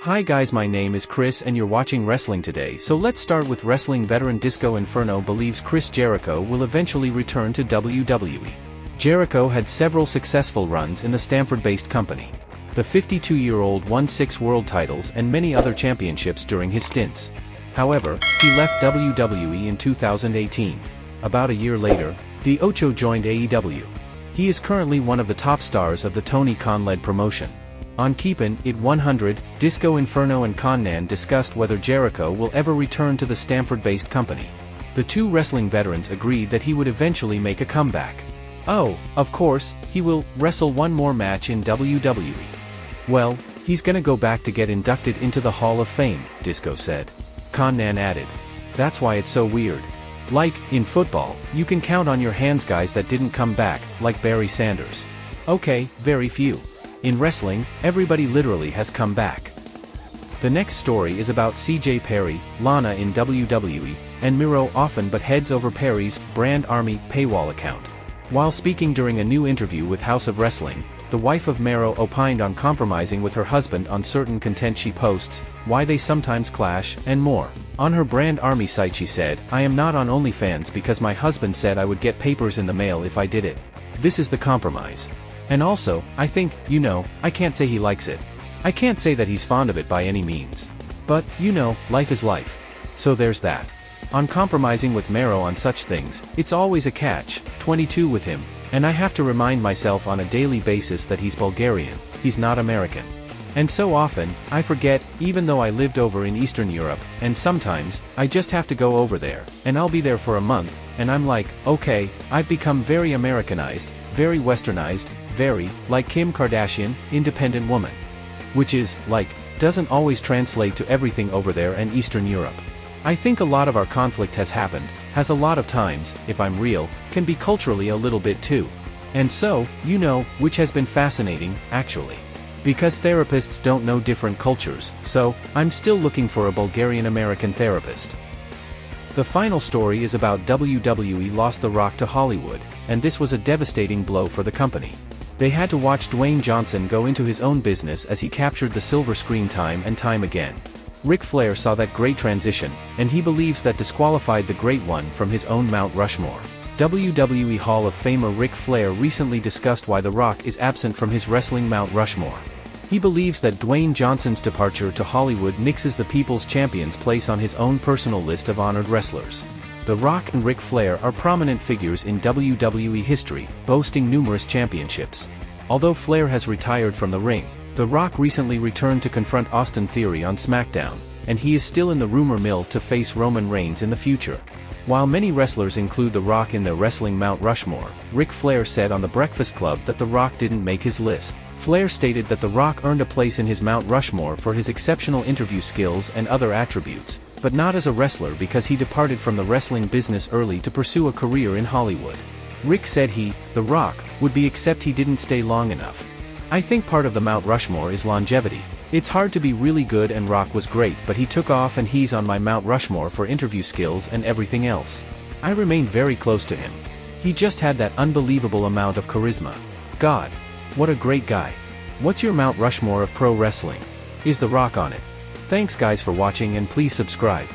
Hi guys, my name is Chris and you're watching Wrestling Today. So let's start with wrestling veteran Disco Inferno believes Chris Jericho will eventually return to WWE. Jericho had several successful runs in the Stamford-based company. The 52-year-old won 6 world titles and many other championships during his stints. However, he left WWE in 2018. About a year later, the Ocho joined AEW. He is currently one of the top stars of the Tony Khan-led promotion. On Keepin' It 100, Disco Inferno and Konnan discussed whether Jericho will ever return to the Stamford-based company. The two wrestling veterans agreed that he would eventually make a comeback. Oh, of course, he will wrestle one more match in WWE. Well, he's gonna go back to get inducted into the Hall of Fame, Disco said. Konnan added. That's why it's so weird. Like, in football, you can count on your hands guys that didn't come back, like Barry Sanders. Okay, very few. In wrestling, everybody literally has come back. The next story is about CJ Perry, Lana in WWE, and Miro often but heads over Perry's Brand Army paywall account. While speaking during a new interview with House of Wrestling, the wife of Miro opined on compromising with her husband on certain content she posts, why they sometimes clash, and more. On her Brand Army site she said, "I am not on OnlyFans because my husband said I would get papers in the mail if I did it. This is the compromise. And also, I think, I can't say he likes it. I can't say that he's fond of it by any means. But, life is life. So there's that." On compromising with Miro on such things, it's always a catch-22 with him, and I have to remind myself on a daily basis that he's Bulgarian, he's not American. And so often, I forget, even though I lived over in Eastern Europe, and sometimes, I just have to go over there, and I'll be there for a month, and I'm like, okay, I've become very Americanized, very westernized, very, like Kim Kardashian, independent woman. Which is, doesn't always translate to everything over there and Eastern Europe. I think a lot of our conflict has happened, has a lot of times, if I'm real, can be culturally a little bit too. And so, which has been fascinating, actually. Because therapists don't know different cultures, so, I'm still looking for a Bulgarian-American therapist. The final story is about WWE lost The Rock to Hollywood, and this was a devastating blow for the company. They had to watch Dwayne Johnson go into his own business as he captured the silver screen time and time again. Ric Flair saw that great transition, and he believes that disqualified the Great One from his own Mount Rushmore. WWE Hall of Famer Ric Flair recently discussed why The Rock is absent from his wrestling Mount Rushmore. He believes that Dwayne Johnson's departure to Hollywood nixes the People's Champion's place on his own personal list of honored wrestlers. The Rock and Ric Flair are prominent figures in WWE history, boasting numerous championships. Although Flair has retired from the ring, The Rock recently returned to confront Austin Theory on SmackDown, and he is still in the rumor mill to face Roman Reigns in the future. While many wrestlers include The Rock in their wrestling Mount Rushmore, Ric Flair said on The Breakfast Club that The Rock didn't make his list. Flair stated that The Rock earned a place in his Mount Rushmore for his exceptional interview skills and other attributes, but not as a wrestler because he departed from the wrestling business early to pursue a career in Hollywood. Rick said The Rock, would be except he didn't stay long enough. I think part of the Mount Rushmore is longevity. It's hard to be really good and Rock was great but he took off and he's on my Mount Rushmore for interview skills and everything else. I remained very close to him. He just had that unbelievable amount of charisma. God. What a great guy. What's your Mount Rushmore of pro wrestling? Is The Rock on it? Thanks guys for watching and please subscribe.